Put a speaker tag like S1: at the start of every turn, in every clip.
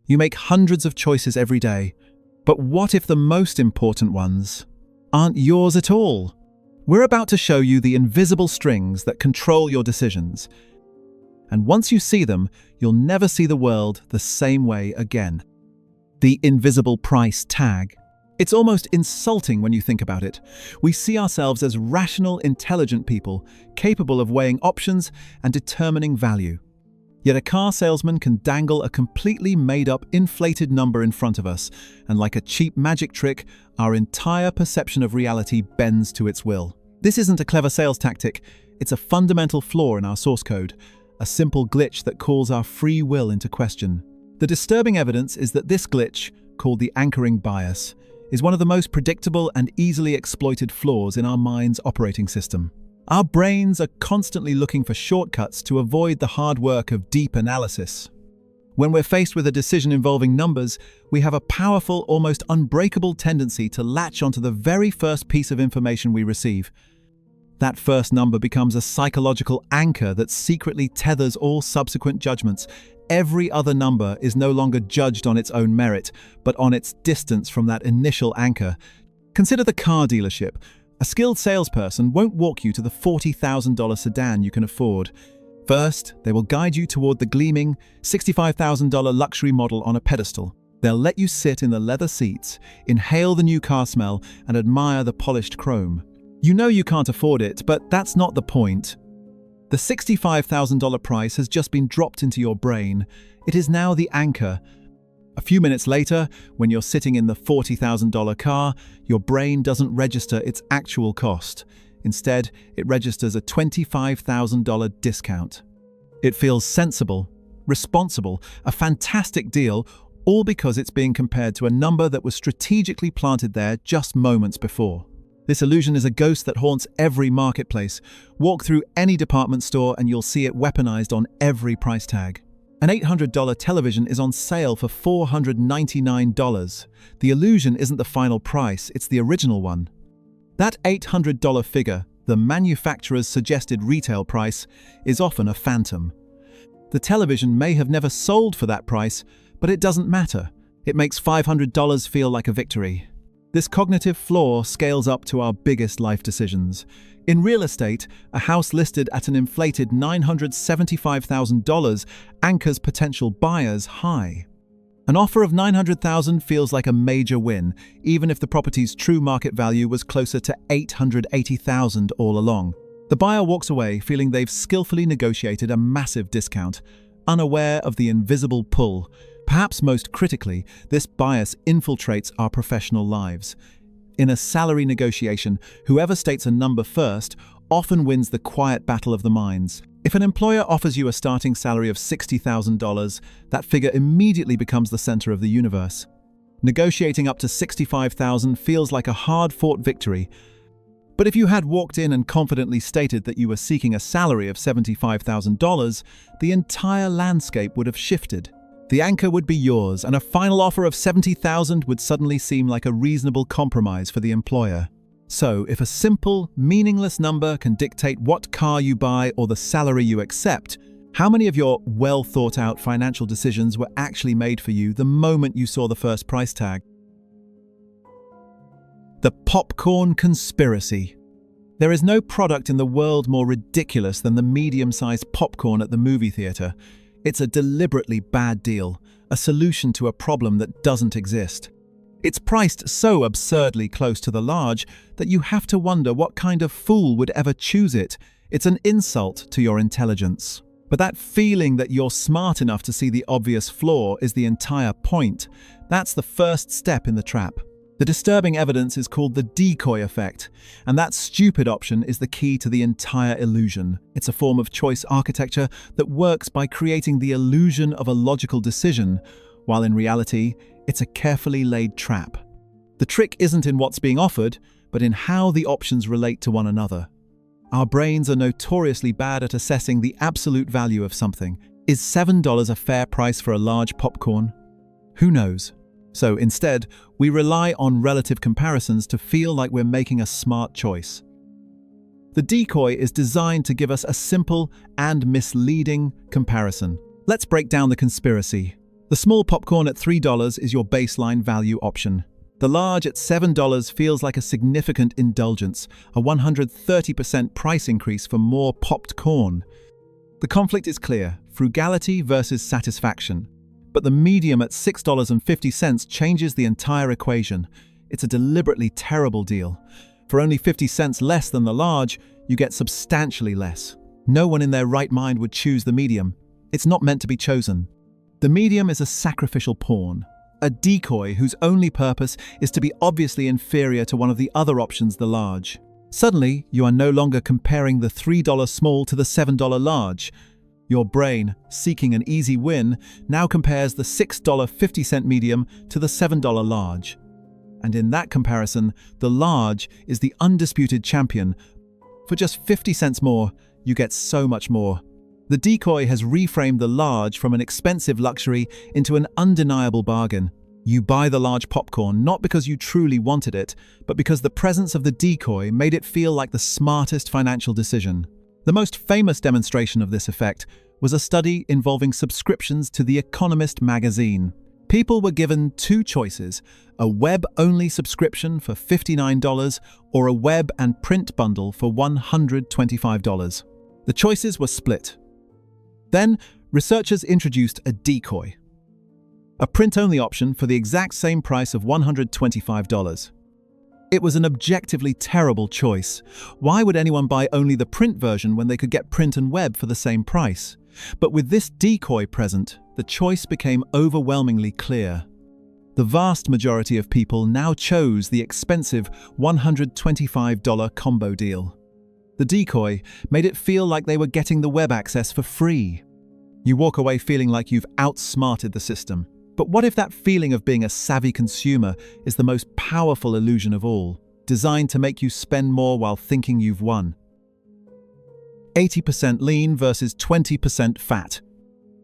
S1: You make hundreds of choices every day, but what if the most important ones aren't yours at all? We're about to show you the invisible strings that control your decisions. And once you see them, you'll never see the world the same way again. The invisible price tag. It's almost insulting when you think about it. We see ourselves as rational, intelligent people, capable of weighing options and determining value. Yet a car salesman can dangle a completely made-up, inflated number in front of us, and like a cheap magic trick, our entire perception of reality bends to its will. This isn't a clever sales tactic, it's a fundamental flaw in our source code, a simple glitch that calls our free will into question. The disturbing evidence is that this glitch, called the anchoring bias, is one of the most predictable and easily exploited flaws in our mind's operating system. Our brains are constantly looking for shortcuts to avoid the hard work of deep analysis. When we're faced with a decision involving numbers, we have a powerful, almost unbreakable tendency to latch onto the very first piece of information we receive. That first number becomes a psychological anchor that secretly tethers all subsequent judgments. Every other number is no longer judged on its own merit, but on its distance from that initial anchor. Consider the car dealership. A skilled salesperson won't walk you to the $40,000 sedan you can afford. First, they will guide you toward the gleaming $65,000 luxury model on a pedestal. They'll let you sit in the leather seats, inhale the new car smell, and admire the polished chrome. You know you can't afford it, but that's not the point. The $65,000 price has just been dropped into your brain. It is now the anchor. A few minutes later, when you're sitting in the $40,000 car, your brain doesn't register its actual cost. Instead, it registers a $25,000 discount. It feels sensible, responsible, a fantastic deal, all because it's being compared to a number that was strategically planted there just moments before. This illusion is a ghost that haunts every marketplace. Walk through any department store and you'll see it weaponized on every price tag. An $800 television is on sale for $499. The illusion isn't the final price, it's the original one. That $800 figure, the manufacturer's suggested retail price, is often a phantom. The television may have never sold for that price, but it doesn't matter. It makes $500 feel like a victory. This cognitive flaw scales up to our biggest life decisions. In real estate, a house listed at an inflated $975,000 anchors potential buyers high. An offer of $900,000 feels like a major win, even if the property's true market value was closer to $880,000 all along. The buyer walks away feeling they've skillfully negotiated a massive discount, unaware of the invisible pull. Perhaps most critically, this bias infiltrates our professional lives. In a salary negotiation, whoever states a number first often wins the quiet battle of the minds. If an employer offers you a starting salary of $60,000, that figure immediately becomes the center of the universe. Negotiating up to $65,000 feels like a hard-fought victory. But if you had walked in and confidently stated that you were seeking a salary of $75,000, the entire landscape would have shifted. The anchor would be yours, and a final offer of $70,000 would suddenly seem like a reasonable compromise for the employer. So, if a simple, meaningless number can dictate what car you buy or the salary you accept, how many of your well-thought-out financial decisions were actually made for you the moment you saw the first price tag? The popcorn conspiracy. There is no product in the world more ridiculous than the medium-sized popcorn at the movie theater. It's a deliberately bad deal, a solution to a problem that doesn't exist. It's priced so absurdly close to the large that you have to wonder what kind of fool would ever choose it. It's an insult to your intelligence. But that feeling that you're smart enough to see the obvious flaw is the entire point. That's the first step in the trap. The disturbing evidence is called the decoy effect, and that stupid option is the key to the entire illusion. It's a form of choice architecture that works by creating the illusion of a logical decision, while in reality, it's a carefully laid trap. The trick isn't in what's being offered, but in how the options relate to one another. Our brains are notoriously bad at assessing the absolute value of something. Is $7 a fair price for a large popcorn? Who knows? So instead, we rely on relative comparisons to feel like we're making a smart choice. The decoy is designed to give us a simple and misleading comparison. Let's break down the conspiracy. The small popcorn at $3 is your baseline value option. The large at $7 feels like a significant indulgence, a 130% price increase for more popped corn. The conflict is clear: frugality versus satisfaction. But the medium at $6.50 changes the entire equation. It's a deliberately terrible deal. For only 50 cents less than the large, you get substantially less. No one in their right mind would choose the medium. It's not meant to be chosen. The medium is a sacrificial pawn, a decoy whose only purpose is to be obviously inferior to one of the other options, the large. Suddenly, you are no longer comparing the $3 small to the $7 large. Your brain, seeking an easy win, now compares the $6.50 medium to the $7 large. And in that comparison, the large is the undisputed champion. For just 50 cents more, you get so much more. The decoy has reframed the large from an expensive luxury into an undeniable bargain. You buy the large popcorn not because you truly wanted it, but because the presence of the decoy made it feel like the smartest financial decision. The most famous demonstration of this effect was a study involving subscriptions to The Economist magazine. People were given two choices: a web-only subscription for $59 or a web and print bundle for $125. The choices were split. Then, researchers introduced a decoy, a print-only option for the exact same price of $125. It was an objectively terrible choice. Why would anyone buy only the print version when they could get print and web for the same price? But with this decoy present, the choice became overwhelmingly clear. The vast majority of people now chose the expensive $125 combo deal. The decoy made it feel like they were getting the web access for free. You walk away feeling like you've outsmarted the system. But what if that feeling of being a savvy consumer is the most powerful illusion of all, designed to make you spend more while thinking you've won? 80% lean versus 20% fat.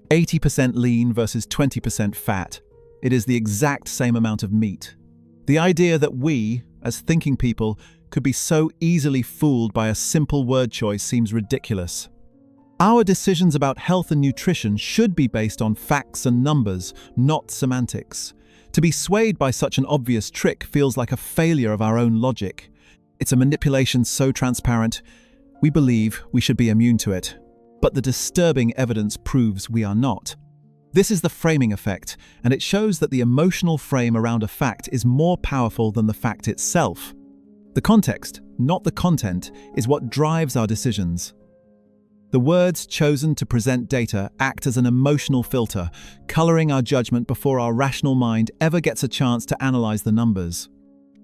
S1: 80% lean versus 20% fat. It is the exact same amount of meat. The idea that we, as thinking people, could be so easily fooled by a simple word choice seems ridiculous. Our decisions about health and nutrition should be based on facts and numbers, not semantics. To be swayed by such an obvious trick feels like a failure of our own logic. It's a manipulation so transparent, we believe we should be immune to it. But the disturbing evidence proves we are not. This is the framing effect, and it shows that the emotional frame around a fact is more powerful than the fact itself. The context, not the content, is what drives our decisions. The words chosen to present data act as an emotional filter, coloring our judgment before our rational mind ever gets a chance to analyze the numbers.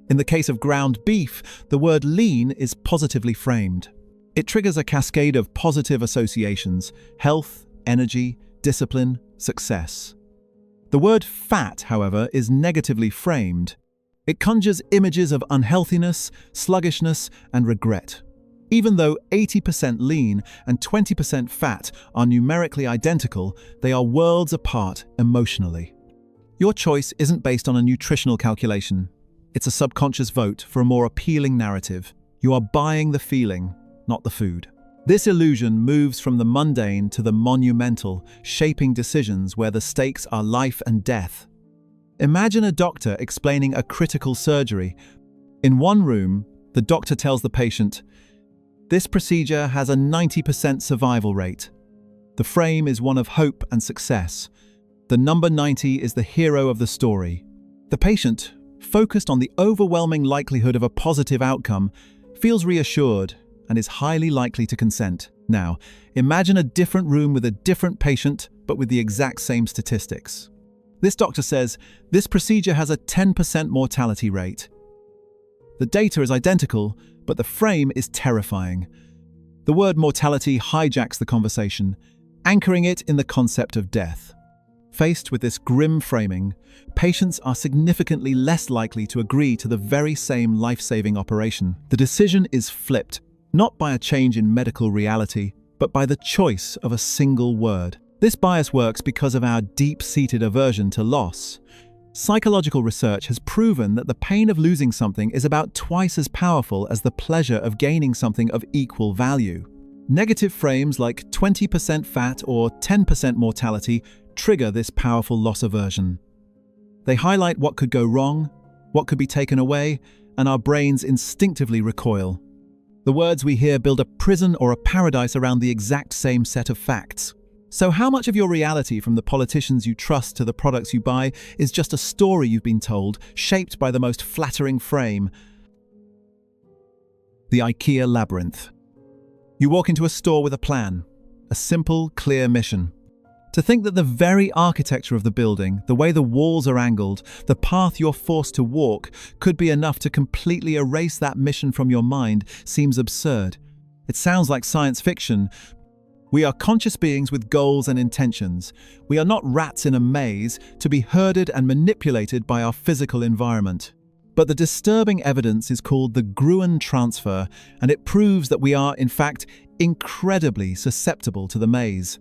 S1: In the case of ground beef, the word lean is positively framed. It triggers a cascade of positive associations: health, energy, discipline, success. The word fat, however, is negatively framed. It conjures images of unhealthiness, sluggishness, and regret. Even though 80% lean and 20% fat are numerically identical, they are worlds apart emotionally. Your choice isn't based on a nutritional calculation. It's a subconscious vote for a more appealing narrative. You are buying the feeling, not the food. This illusion moves from the mundane to the monumental, shaping decisions where the stakes are life and death. Imagine a doctor explaining a critical surgery. In one room, the doctor tells the patient, "This procedure has a 90% survival rate." The frame is one of hope and success. The number 90 is the hero of the story. The patient, focused on the overwhelming likelihood of a positive outcome, feels reassured and is highly likely to consent. Now, imagine a different room with a different patient, but with the exact same statistics. This doctor says, "This procedure has a 10% mortality rate." The data is identical, but the frame is terrifying. The word mortality hijacks the conversation, anchoring it in the concept of death. Faced with this grim framing, patients are significantly less likely to agree to the very same life-saving operation. The decision is flipped, not by a change in medical reality, but by the choice of a single word. This bias works because of our deep-seated aversion to loss. Psychological research has proven that the pain of losing something is about twice as powerful as the pleasure of gaining something of equal value. Negative frames like 20% fat or 10% mortality trigger this powerful loss aversion. They highlight what could go wrong, what could be taken away, and our brains instinctively recoil. The words we hear build a prison or a paradise around the exact same set of facts. So how much of your reality, from the politicians you trust to the products you buy, is just a story you've been told, shaped by the most flattering frame? The IKEA labyrinth. You walk into a store with a plan, a simple, clear mission. To think that the very architecture of the building, the way the walls are angled, the path you're forced to walk, could be enough to completely erase that mission from your mind seems absurd. It sounds like science fiction. We are conscious beings with goals and intentions. We are not rats in a maze to be herded and manipulated by our physical environment. But the disturbing evidence is called the Gruen transfer, and it proves that we are, in fact, incredibly susceptible to the maze.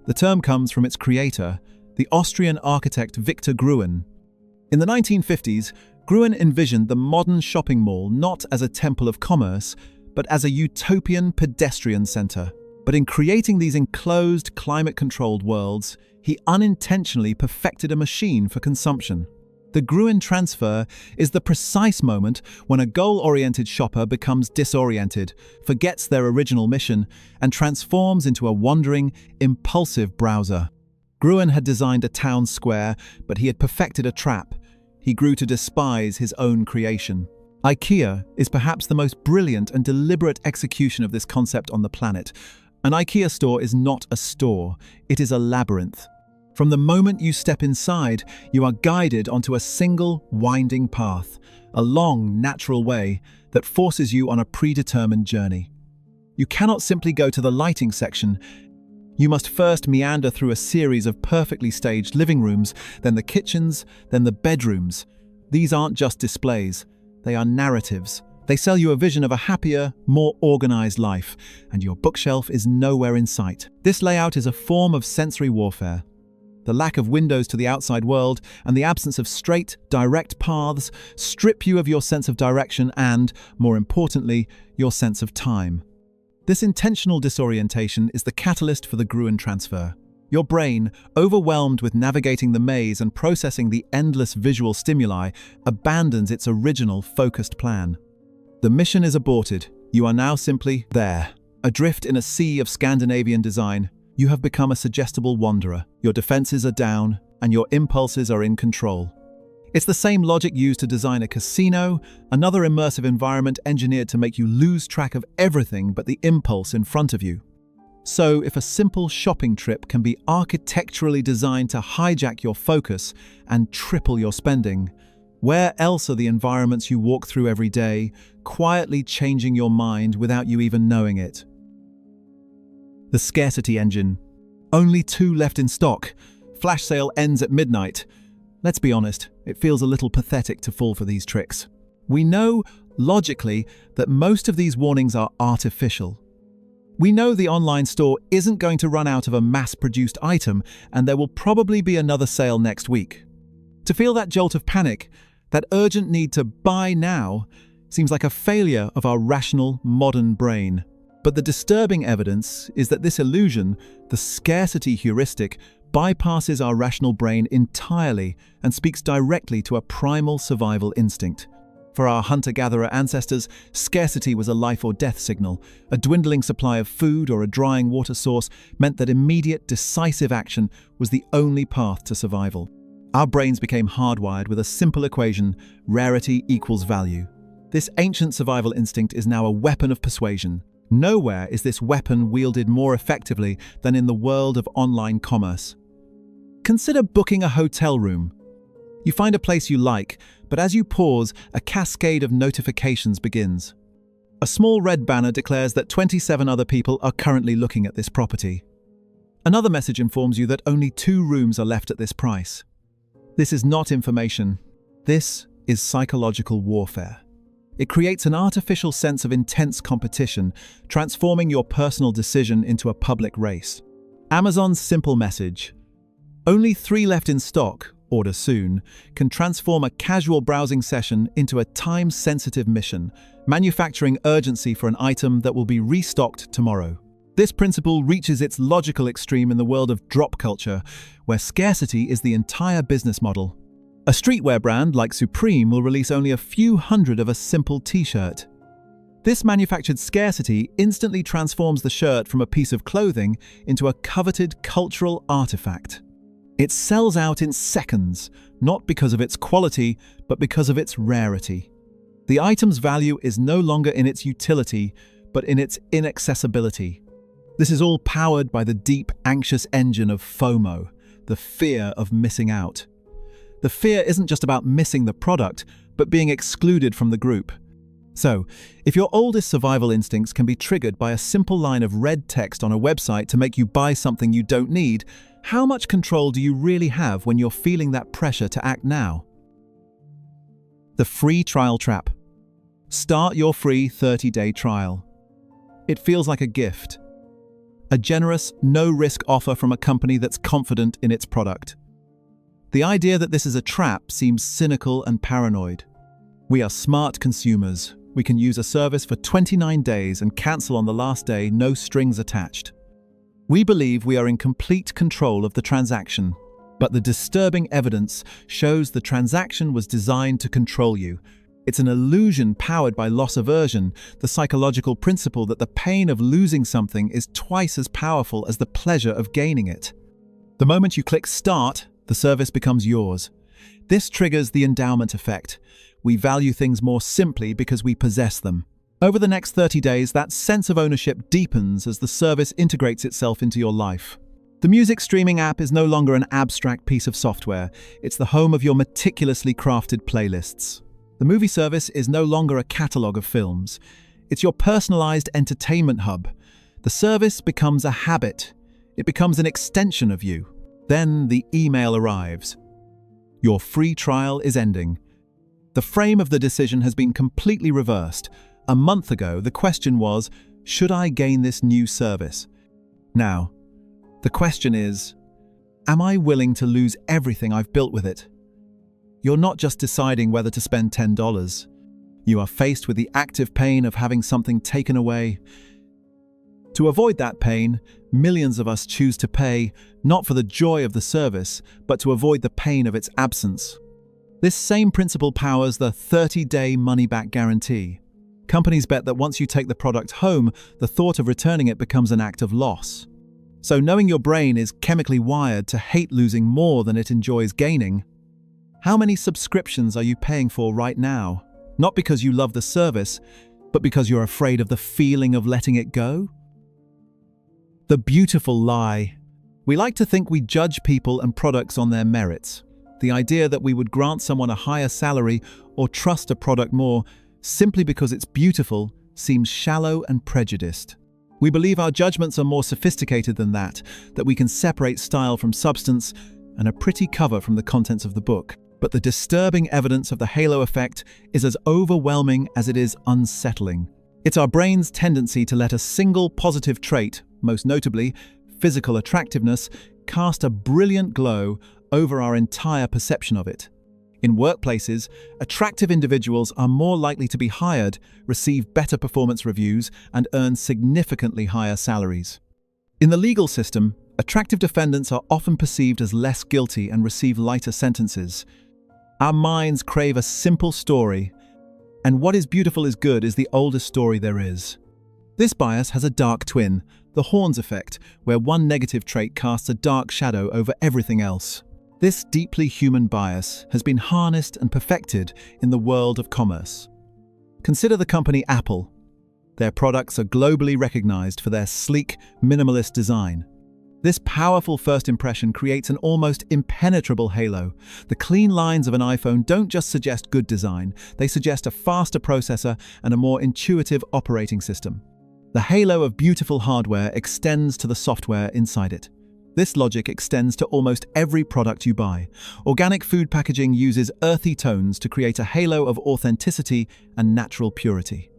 S1: The term comes from its creator, the Austrian architect Victor Gruen. In the 1950s, Gruen envisioned the modern shopping mall not as a temple of commerce, but as a utopian pedestrian center. But in creating these enclosed, climate-controlled worlds, he unintentionally perfected a machine for consumption. The Gruen transfer is the precise moment when a goal-oriented shopper becomes disoriented, forgets their original mission, and transforms into a wandering, impulsive browser. Gruen had designed a town square, but he had perfected a trap. He grew to despise his own creation. IKEA is perhaps the most brilliant and deliberate execution of this concept on the planet. An IKEA store is not a store, it is a labyrinth. From the moment you step inside, you are guided onto a single, winding path, a long, natural way that forces you on a predetermined journey. You cannot simply go to the lighting section. You must first meander through a series of perfectly staged living rooms, then the kitchens, then the bedrooms. These aren't just displays, they are narratives. They sell you a vision of a happier, more organized life, and your bookshelf is nowhere in sight. This layout is a form of sensory warfare. The lack of windows to the outside world and the absence of straight, direct paths strip you of your sense of direction and, more importantly, your sense of time. This intentional disorientation is the catalyst for the Gruen transfer. Your brain, overwhelmed with navigating the maze and processing the endless visual stimuli, abandons its original focused plan. The mission is aborted. You are now simply there, adrift in a sea of Scandinavian design. You have become a suggestible wanderer. Your defenses are down, and your impulses are in control. It's the same logic used to design a casino, another immersive environment engineered to make you lose track of everything but the impulse in front of you. So, if a simple shopping trip can be architecturally designed to hijack your focus and triple your spending, where else are the environments you walk through every day, quietly changing your mind without you even knowing it? The scarcity engine. Only 2 left in stock. Flash sale ends at midnight. Let's be honest, it feels a little pathetic to fall for these tricks. We know, logically, that most of these warnings are artificial. We know the online store isn't going to run out of a mass-produced item, and there will probably be another sale next week. To feel that jolt of panic, that urgent need to buy now, seems like a failure of our rational, modern brain. But the disturbing evidence is that this illusion, the scarcity heuristic, bypasses our rational brain entirely and speaks directly to a primal survival instinct. For our hunter-gatherer ancestors, scarcity was a life or death signal. A dwindling supply of food or a drying water source meant that immediate, decisive action was the only path to survival. Our brains became hardwired with a simple equation: rarity equals value. This ancient survival instinct is now a weapon of persuasion. Nowhere is this weapon wielded more effectively than in the world of online commerce. Consider booking a hotel room. You find a place you like, but as you pause, a cascade of notifications begins. A small red banner declares that 27 other people are currently looking at this property. Another message informs you that only 2 rooms are left at this price. This is not information. This is psychological warfare. It creates an artificial sense of intense competition, transforming your personal decision into a public race. Amazon's simple message, "Only 3 left in stock, order soon," can transform a casual browsing session into a time-sensitive mission, manufacturing urgency for an item that will be restocked tomorrow. This principle reaches its logical extreme in the world of drop culture, where scarcity is the entire business model. A streetwear brand like Supreme will release only a few hundred of a simple t-shirt. This manufactured scarcity instantly transforms the shirt from a piece of clothing into a coveted cultural artifact. It sells out in seconds, not because of its quality, but because of its rarity. The item's value is no longer in its utility, but in its inaccessibility. This is all powered by the deep, anxious engine of FOMO, the fear of missing out. The fear isn't just about missing the product, but being excluded from the group. So, if your oldest survival instincts can be triggered by a simple line of red text on a website to make you buy something you don't need, how much control do you really have when you're feeling that pressure to act now? The free trial trap. Start your free 30-day trial. It feels like a gift. A generous, no-risk offer from a company that's confident in its product. The idea that this is a trap seems cynical and paranoid. We are smart consumers. We can use a service for 29 days and cancel on the last day, no strings attached. We believe we are in complete control of the transaction, but the disturbing evidence shows the transaction was designed to control you. It's an illusion powered by loss aversion, the psychological principle that the pain of losing something is twice as powerful as the pleasure of gaining it. The moment you click Start, the service becomes yours. This triggers the endowment effect. We value things more simply because we possess them. Over the next 30 days, that sense of ownership deepens as the service integrates itself into your life. The music streaming app is no longer an abstract piece of software. It's the home of your meticulously crafted playlists. The movie service is no longer a catalogue of films. It's your personalized entertainment hub. The service becomes a habit. It becomes an extension of you. Then the email arrives. Your free trial is ending. The frame of the decision has been completely reversed. A month ago, the question was, should I gain this new service? Now, the question is, am I willing to lose everything I've built with it? You're not just deciding whether to spend $10. You are faced with the active pain of having something taken away. To avoid that pain, millions of us choose to pay, not for the joy of the service, but to avoid the pain of its absence. This same principle powers the 30-day money-back guarantee. Companies bet that once you take the product home, the thought of returning it becomes an act of loss. So knowing your brain is chemically wired to hate losing more than it enjoys gaining, how many subscriptions are you paying for right now? Not because you love the service, but because you're afraid of the feeling of letting it go? The beautiful lie. We like to think we judge people and products on their merits. The idea that we would grant someone a higher salary or trust a product more simply because it's beautiful seems shallow and prejudiced. We believe our judgments are more sophisticated than that we can separate style from substance and a pretty cover from the contents of the book. But the disturbing evidence of the halo effect is as overwhelming as it is unsettling. It's our brain's tendency to let a single positive trait, most notably physical attractiveness, cast a brilliant glow over our entire perception of it. In workplaces, attractive individuals are more likely to be hired, receive better performance reviews, and earn significantly higher salaries. In the legal system, attractive defendants are often perceived as less guilty and receive lighter sentences. Our minds crave a simple story, and what is beautiful is good is the oldest story there is. This bias has a dark twin, the Horns effect, where one negative trait casts a dark shadow over everything else. This deeply human bias has been harnessed and perfected in the world of commerce. Consider the company Apple. Their products are globally recognized for their sleek, minimalist design. This powerful first impression creates an almost impenetrable halo. The clean lines of an iPhone don't just suggest good design, they suggest a faster processor and a more intuitive operating system. The halo of beautiful hardware extends to the software inside it. This logic extends to almost every product you buy. Organic food packaging uses earthy tones to create a halo of authenticity and natural purity.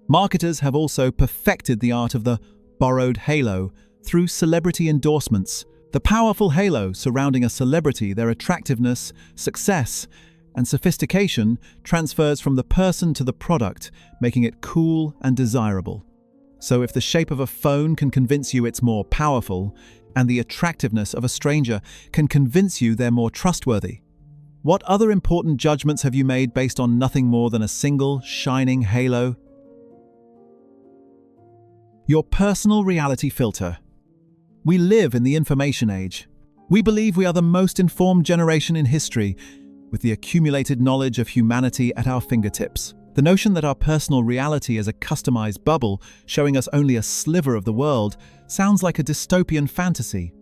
S1: Marketers have also perfected the art of the borrowed halo through celebrity endorsements. The powerful halo surrounding a celebrity, their attractiveness, success, and sophistication transfers from the person to the product, making it cool and desirable. So if the shape of a phone can convince you it's more powerful, and the attractiveness of a stranger can convince you they're more trustworthy, what other important judgments have you made based on nothing more than a single shining halo? Your personal reality filter. We live in the information age. We believe we are the most informed generation in history, with the accumulated knowledge of humanity at our fingertips. The notion that our personal reality is a customized bubble showing us only a sliver of the world sounds like a dystopian fantasy.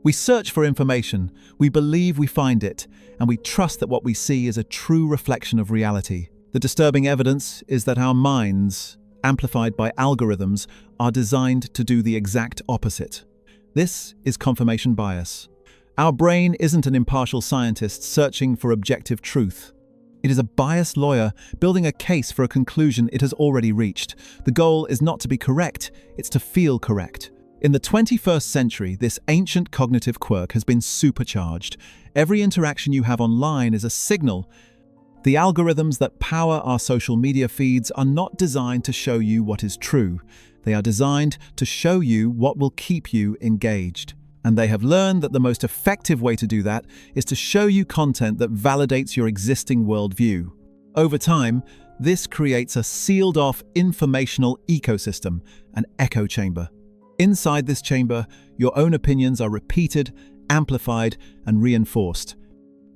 S1: We search for information, we believe we find it, and we trust that what we see is a true reflection of reality. The disturbing evidence is that our minds, amplified by algorithms, are designed to do the exact opposite. This is confirmation bias. Our brain isn't an impartial scientist searching for objective truth. It is a biased lawyer building a case for a conclusion it has already reached. The goal is not to be correct, it's to feel correct. In the 21st century, this ancient cognitive quirk has been supercharged. Every interaction you have online is a signal. The algorithms that power our social media feeds are not designed to show you what is true. They are designed to show you what will keep you engaged. And they have learned that the most effective way to do that is to show you content that validates your existing worldview. Over time, this creates a sealed-off informational ecosystem, an echo chamber. Inside this chamber, your own opinions are repeated, amplified, and reinforced.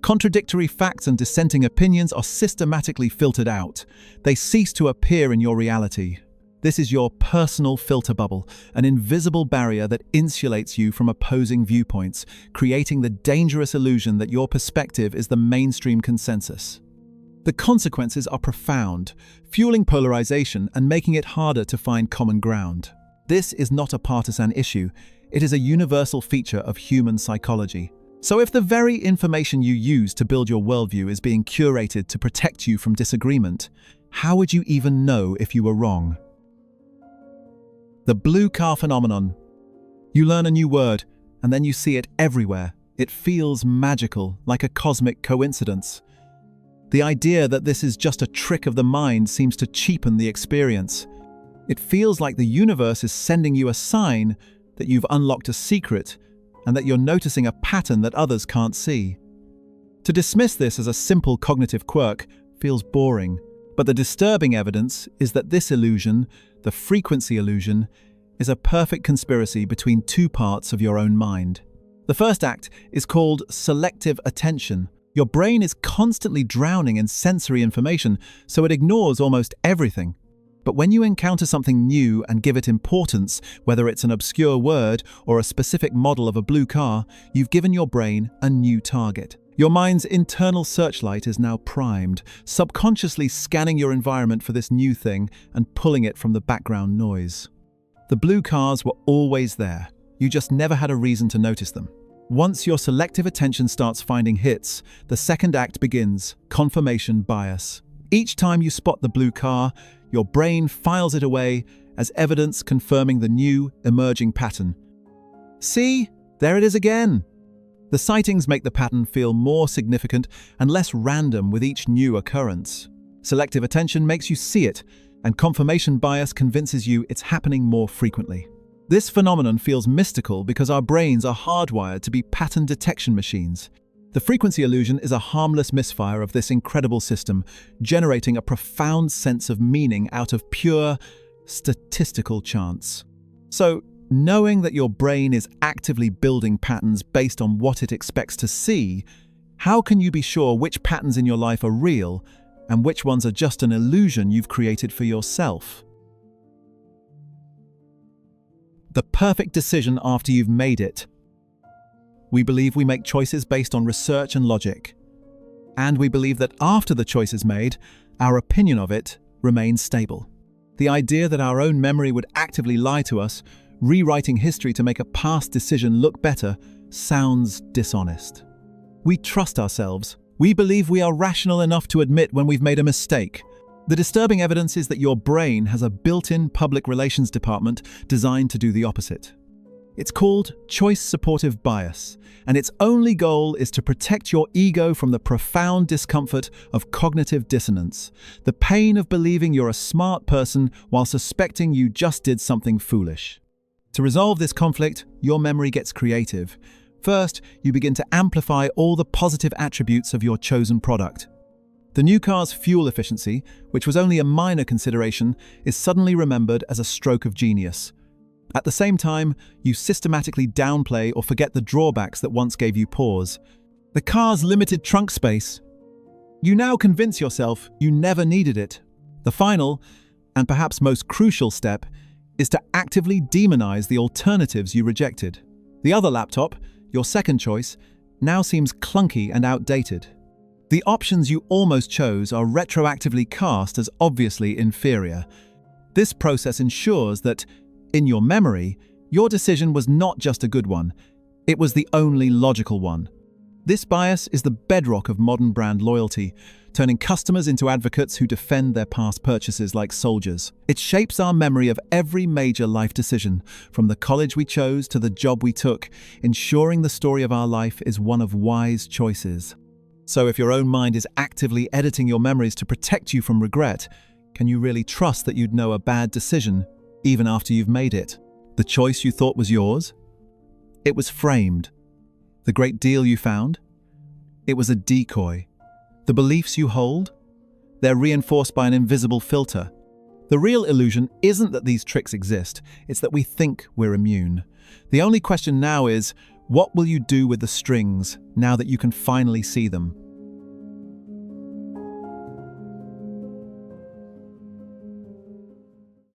S1: Contradictory facts and dissenting opinions are systematically filtered out. They cease to appear in your reality. This is your personal filter bubble, an invisible barrier that insulates you from opposing viewpoints, creating the dangerous illusion that your perspective is the mainstream consensus. The consequences are profound, fueling polarization and making it harder to find common ground. This is not a partisan issue, it is a universal feature of human psychology. So if the very information you use to build your worldview is being curated to protect you from disagreement, how would you even know if you were wrong? The blue car phenomenon. You learn a new word, and then you see it everywhere. It feels magical, like a cosmic coincidence. The idea that this is just a trick of the mind seems to cheapen the experience. It feels like the universe is sending you a sign that you've unlocked a secret and that you're noticing a pattern that others can't see. To dismiss this as a simple cognitive quirk feels boring, but the disturbing evidence is that this illusion, the frequency illusion, is a perfect conspiracy between two parts of your own mind. The first act is called selective attention. Your brain is constantly drowning in sensory information, so it ignores almost everything. But when you encounter something new and give it importance, whether it's an obscure word or a specific model of a blue car, you've given your brain a new target. Your mind's internal searchlight is now primed, subconsciously scanning your environment for this new thing and pulling it from the background noise. The blue cars were always there. You just never had a reason to notice them. Once your selective attention starts finding hits, the second act begins: confirmation bias. Each time you spot the blue car, your brain files it away as evidence confirming the new, emerging pattern. See, there it is again. The sightings make the pattern feel more significant and less random with each new occurrence. Selective attention makes you see it, and confirmation bias convinces you it's happening more frequently. This phenomenon feels mystical because our brains are hardwired to be pattern detection machines. The frequency illusion is a harmless misfire of this incredible system, generating a profound sense of meaning out of pure, statistical chance. So, knowing that your brain is actively building patterns based on what it expects to see, how can you be sure which patterns in your life are real and which ones are just an illusion you've created for yourself? The perfect decision after you've made it. We believe we make choices based on research and logic. And we believe that after the choice is made, our opinion of it remains stable. The idea that our own memory would actively lie to us, rewriting history to make a past decision look better, sounds dishonest. We trust ourselves. We believe we are rational enough to admit when we've made a mistake. The disturbing evidence is that your brain has a built-in public relations department designed to do the opposite. It's called choice supportive bias, and its only goal is to protect your ego from the profound discomfort of cognitive dissonance, the pain of believing you're a smart person while suspecting you just did something foolish. To resolve this conflict, your memory gets creative. First, you begin to amplify all the positive attributes of your chosen product. The new car's fuel efficiency, which was only a minor consideration, is suddenly remembered as a stroke of genius. At the same time, you systematically downplay or forget the drawbacks that once gave you pause. The car's limited trunk space. You now convince yourself you never needed it. The final, and perhaps most crucial step, is to actively demonize the alternatives you rejected. The other laptop, your second choice, now seems clunky and outdated. The options you almost chose are retroactively cast as obviously inferior. This process ensures that, in your memory, your decision was not just a good one, it was the only logical one. This bias is the bedrock of modern brand loyalty, turning customers into advocates who defend their past purchases like soldiers. It shapes our memory of every major life decision, from the college we chose to the job we took, ensuring the story of our life is one of wise choices. So if your own mind is actively editing your memories to protect you from regret, can you really trust that you'd know a bad decision even after you've made it? The choice you thought was yours? It was framed. The great deal you found? It was a decoy. The beliefs you hold? They're reinforced by an invisible filter. The real illusion isn't that these tricks exist, it's that we think we're immune. The only question now is, what will you do with the strings now that you can finally see them?